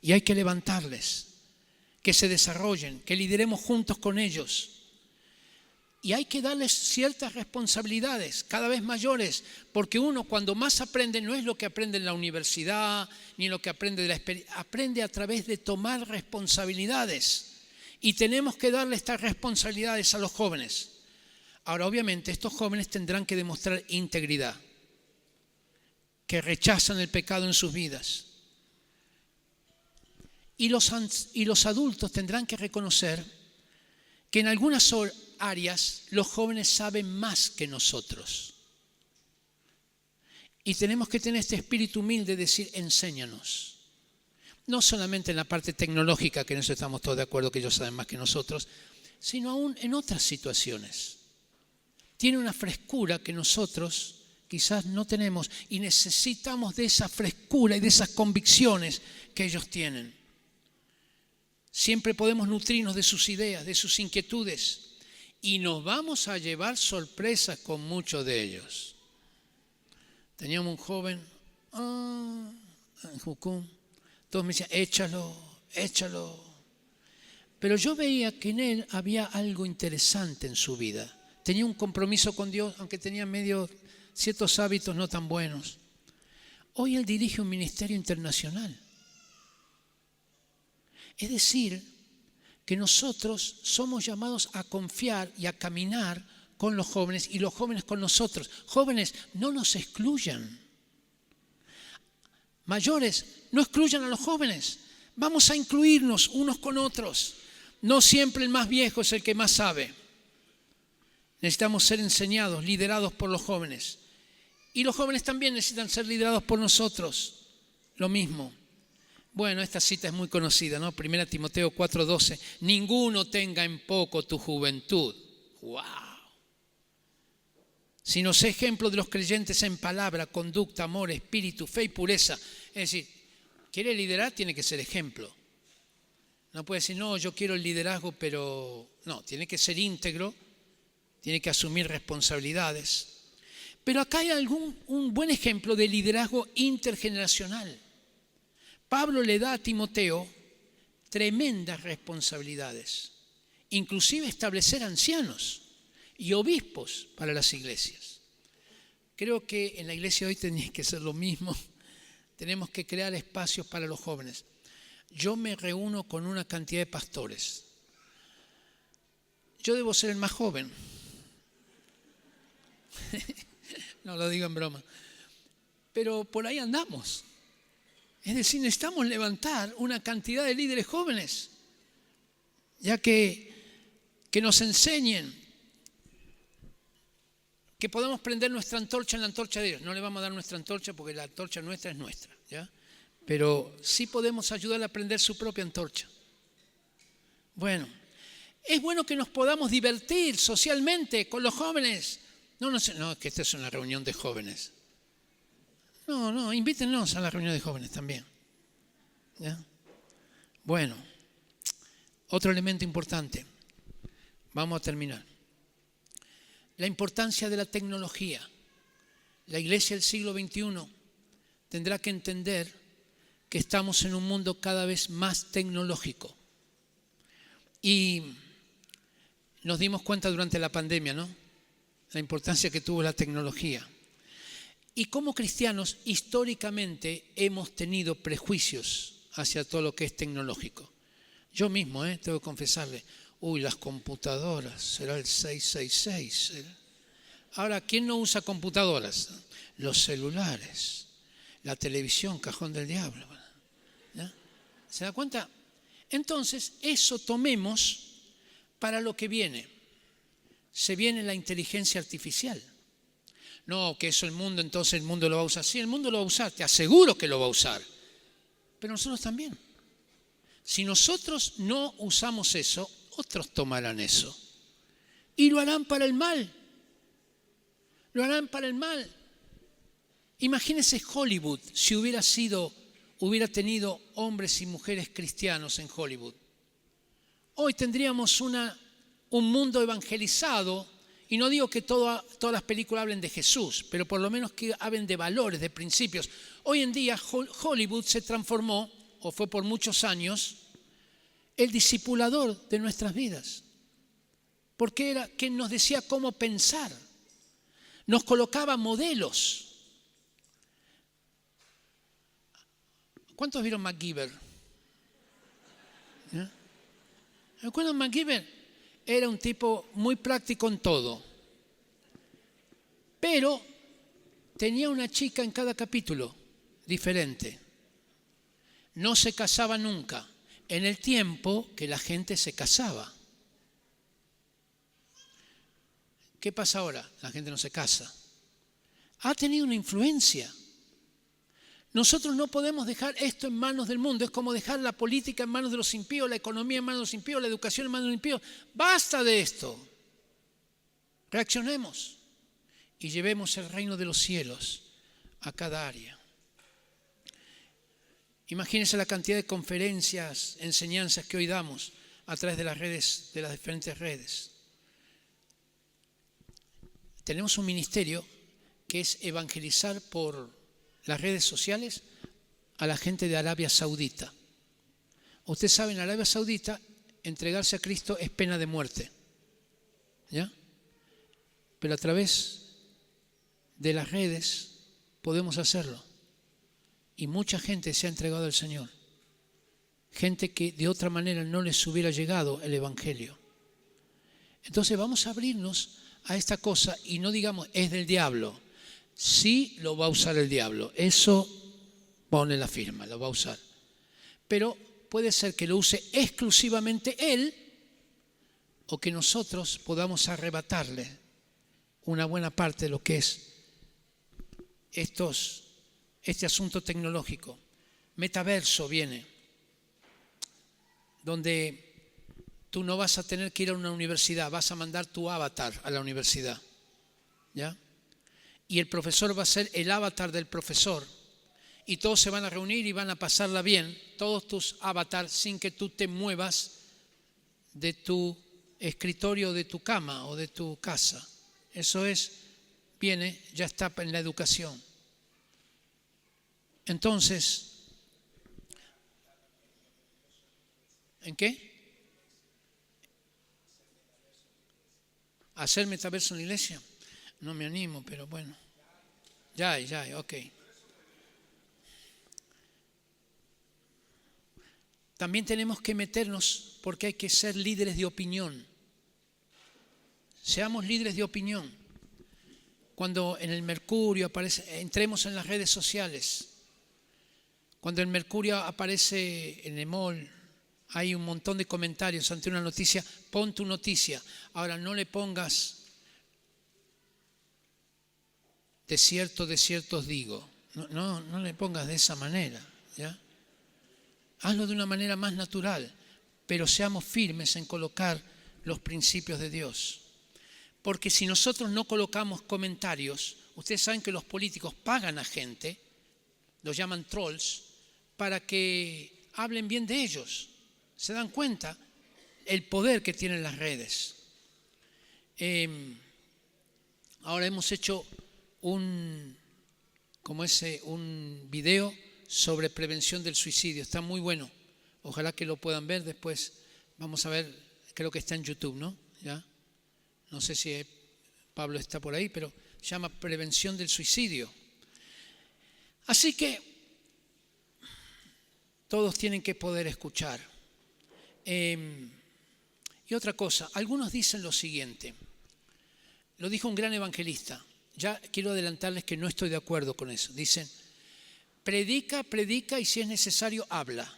Y hay que levantarles, que se desarrollen, que lideremos juntos con ellos. Y hay que darles ciertas responsabilidades cada vez mayores, porque uno cuando más aprende no es lo que aprende en la universidad, ni lo que aprende de la experiencia, aprende a través de tomar responsabilidades. Y tenemos que darle estas responsabilidades a los jóvenes. Ahora, obviamente, estos jóvenes tendrán que demostrar integridad, que rechazan el pecado en sus vidas. Y los adultos tendrán que reconocer que en algunas áreas los jóvenes saben más que nosotros. Y tenemos que tener este espíritu humilde de decir, enséñanos. No solamente en la parte tecnológica, que en eso estamos todos de acuerdo que ellos saben más que nosotros, sino aún en otras situaciones. Tiene una frescura que nosotros quizás no tenemos y necesitamos de esa frescura y de esas convicciones que ellos tienen. Siempre podemos nutrirnos de sus ideas, de sus inquietudes y nos vamos a llevar sorpresas con muchos de ellos. Teníamos un joven en Jucún, todos me decían, échalo. Pero yo veía que en él había algo interesante en su vida. Tenía un compromiso con Dios, aunque tenía ciertos hábitos no tan buenos. Hoy él dirige un ministerio internacional. Es decir, que nosotros somos llamados a confiar y a caminar con los jóvenes y los jóvenes con nosotros. Jóvenes, no nos excluyan. Mayores, no excluyan a los jóvenes. Vamos a incluirnos unos con otros. No siempre el más viejo es el que más sabe. Necesitamos ser enseñados, liderados por los jóvenes. Y los jóvenes también necesitan ser liderados por nosotros. Lo mismo. Bueno, esta cita es muy conocida, ¿no? 1 Timoteo 4:12. Ninguno tenga en poco tu juventud. ¡Wow! Sino sé ejemplo de los creyentes en palabra, conducta, amor, espíritu, fe y pureza. Es decir, quiere liderar, tiene que ser ejemplo. No puede decir, no, yo quiero el liderazgo, pero no, tiene que ser íntegro, tiene que asumir responsabilidades. Pero acá hay un buen ejemplo de liderazgo intergeneracional. Pablo le da a Timoteo tremendas responsabilidades, inclusive establecer ancianos y obispos para las iglesias. Creo que en la iglesia hoy tenía que ser lo mismo. Tenemos que crear espacios para los jóvenes. Yo me reúno con una cantidad de pastores. Yo debo ser el más joven. No lo digo en broma. Pero por ahí andamos. Es decir, necesitamos levantar una cantidad de líderes jóvenes, ya que nos enseñen, que podamos prender nuestra antorcha en la antorcha de Dios. No le vamos a dar nuestra antorcha porque la antorcha nuestra es nuestra, ¿ya? Pero sí podemos ayudarle a prender su propia antorcha. Bueno, es bueno que nos podamos divertir socialmente con los jóvenes. No, es que esta es una reunión de jóvenes. No, invítennos a la reunión de jóvenes también, ¿ya? Bueno, otro elemento importante. Vamos a terminar. La importancia de la tecnología. La iglesia del siglo XXI tendrá que entender que estamos en un mundo cada vez más tecnológico. Y nos dimos cuenta durante la pandemia, ¿no? La importancia que tuvo la tecnología. Y como cristianos, históricamente hemos tenido prejuicios hacia todo lo que es tecnológico. Yo mismo, tengo que confesarle, las computadoras, será el 666. Ahora, ¿quién no usa computadoras? Los celulares, la televisión, cajón del diablo. ¿Ya? ¿Se da cuenta? Entonces, eso tomemos para lo que viene. Se viene la inteligencia artificial. No, que eso entonces el mundo lo va a usar. Sí, el mundo lo va a usar, te aseguro que lo va a usar. Pero nosotros también. Si nosotros no usamos eso, otros tomarán eso. Y lo harán para el mal. Lo harán para el mal. Imagínense Hollywood, si hubiera tenido hombres y mujeres cristianos en Hollywood. Hoy tendríamos un mundo evangelizado, y no digo que todas las películas hablen de Jesús, pero por lo menos que hablen de valores, de principios. Hoy en día Hollywood se transformó, o fue por muchos años, el discipulador de nuestras vidas. Porque era quien nos decía cómo pensar. Nos colocaba modelos. ¿Cuántos vieron MacGyver? ¿Ya? ¿Recuerdan MacGyver? Era un tipo muy práctico en todo. Pero tenía una chica en cada capítulo diferente. No se casaba nunca, en el tiempo que la gente se casaba. ¿Qué pasa ahora? La gente no se casa. Ha tenido una influencia. Nosotros no podemos dejar esto en manos del mundo. Es como dejar la política en manos de los impíos, la economía en manos de los impíos, la educación en manos de los impíos. Basta de esto. Reaccionemos y llevemos el reino de los cielos a cada área. Imagínense la cantidad de conferencias, enseñanzas que hoy damos a través de las redes, de las diferentes redes. Tenemos un ministerio que es evangelizar por las redes sociales a la gente de Arabia Saudita. Ustedes saben, en Arabia Saudita entregarse a Cristo es pena de muerte, ¿ya? Pero a través de las redes podemos hacerlo. Y mucha gente se ha entregado al Señor. Gente que de otra manera no les hubiera llegado el Evangelio. Entonces vamos a abrirnos a esta cosa y no digamos es del diablo. Sí lo va a usar el diablo. Eso pone la firma, lo va a usar. Pero puede ser que lo use exclusivamente él o que nosotros podamos arrebatarle una buena parte de lo que es este asunto tecnológico. Metaverso viene, donde tú no vas a tener que ir a una universidad, vas a mandar tu avatar a la universidad, ¿ya? Y el profesor va a ser el avatar del profesor y todos se van a reunir y van a pasarla bien, todos tus avatars, sin que tú te muevas de tu escritorio, de tu cama o de tu casa. Eso viene, ya está en la educación. Entonces, ¿en qué? ¿Hacer metaverso en la iglesia? No me animo, pero bueno. Ya, ok. También tenemos que meternos porque hay que ser líderes de opinión. Seamos líderes de opinión. Cuando en el Mercurio aparece, entremos en las redes sociales. Cuando el Mercurio aparece en el mall, hay un montón de comentarios ante una noticia. Pon tu noticia. Ahora no le pongas de cierto os digo. No le pongas de esa manera, ¿ya? Hazlo de una manera más natural, pero seamos firmes en colocar los principios de Dios. Porque si nosotros no colocamos comentarios, ustedes saben que los políticos pagan a gente, los llaman trolls, para que hablen bien de ellos. ¿Se dan cuenta? El poder que tienen las redes. Ahora hemos hecho un video sobre prevención del suicidio. Está muy bueno. Ojalá que lo puedan ver después. Vamos a ver, creo que está en YouTube, ¿no? ¿Ya? No sé si Pablo está por ahí, pero se llama Prevención del Suicidio. Así que todos tienen que poder escuchar. Y otra cosa, algunos dicen lo siguiente. Lo dijo un gran evangelista. Ya quiero adelantarles que no estoy de acuerdo con eso. Dicen, predica y si es necesario, habla.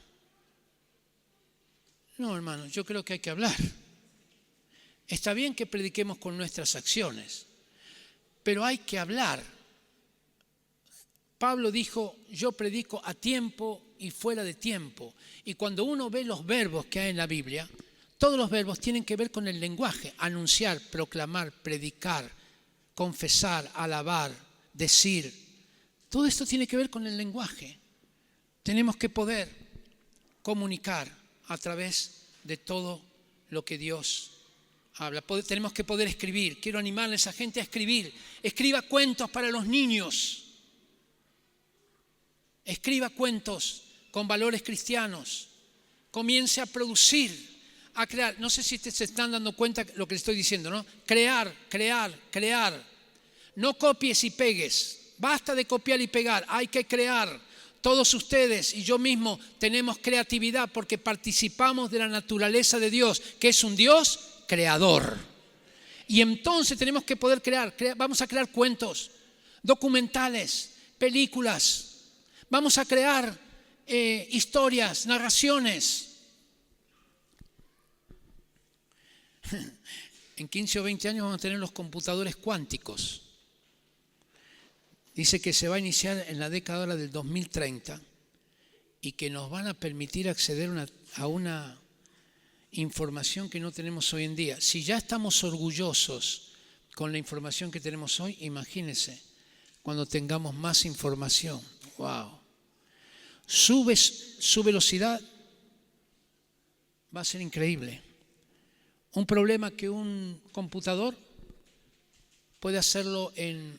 No, hermano, yo creo que hay que hablar. Está bien que prediquemos con nuestras acciones, pero hay que hablar. Pablo dijo, yo predico a tiempo y fuera de tiempo. Y cuando uno ve los verbos que hay en la Biblia, todos los verbos tienen que ver con el lenguaje. Anunciar, proclamar, predicar, confesar, alabar, decir. Todo esto tiene que ver con el lenguaje. Tenemos que poder comunicar a través de todo lo que Dios habla. Tenemos que poder escribir. Quiero animarles a gente a escribir. Escriba cuentos para los niños. Escriba cuentos con valores cristianos. Comience a producir, a crear. No sé si se están dando cuenta de lo que les estoy diciendo, ¿no? Crear. No copies y pegues. Basta de copiar y pegar. Hay que crear. Todos ustedes y yo mismo tenemos creatividad porque participamos de la naturaleza de Dios, que es un Dios creador. Y entonces tenemos que poder crear. Vamos a crear cuentos, documentales, películas. Vamos a crear historias, narraciones. En 15 o 20 años vamos a tener los computadores cuánticos. Dice que se va a iniciar en la década del 2030 y que nos van a permitir acceder a una información que no tenemos hoy en día. Si ya estamos orgullosos con la información que tenemos hoy, imagínense cuando tengamos más información. ¡Wow! Su velocidad va a ser increíble. Un problema que un computador puede hacerlo en,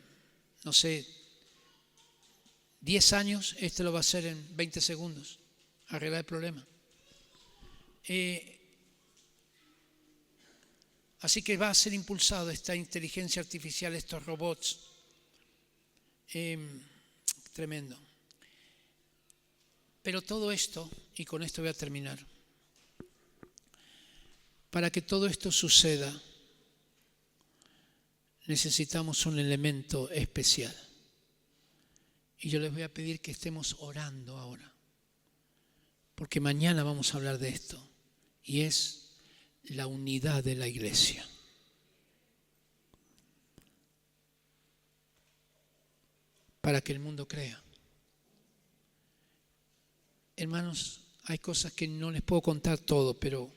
no sé, 10 años, este lo va a hacer en 20 segundos, arreglar el problema. Así que va a ser impulsado esta inteligencia artificial, estos robots. Tremendo. Pero todo esto, y con esto voy a terminar, para que todo esto suceda, necesitamos un elemento especial. Y yo les voy a pedir que estemos orando ahora, porque mañana vamos a hablar de esto, y es la unidad de la iglesia. Para que el mundo crea. Hermanos, hay cosas que no les puedo contar todo, pero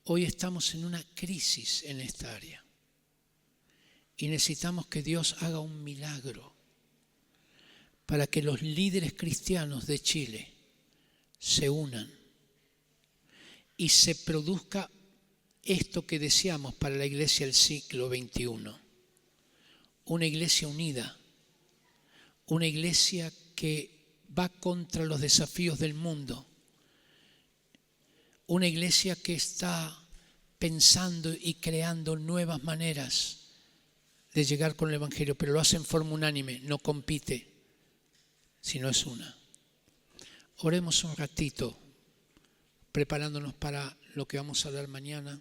hoy estamos en una crisis en esta área. Y necesitamos que Dios haga un milagro para que los líderes cristianos de Chile se unan y se produzca esto que deseamos para la iglesia del siglo XXI. Una iglesia unida, una iglesia que va contra los desafíos del mundo, una iglesia que está pensando y creando nuevas maneras de llegar con el Evangelio, pero lo hace en forma unánime, no compite, sino es una. Oremos un ratito, preparándonos para lo que vamos a hablar mañana.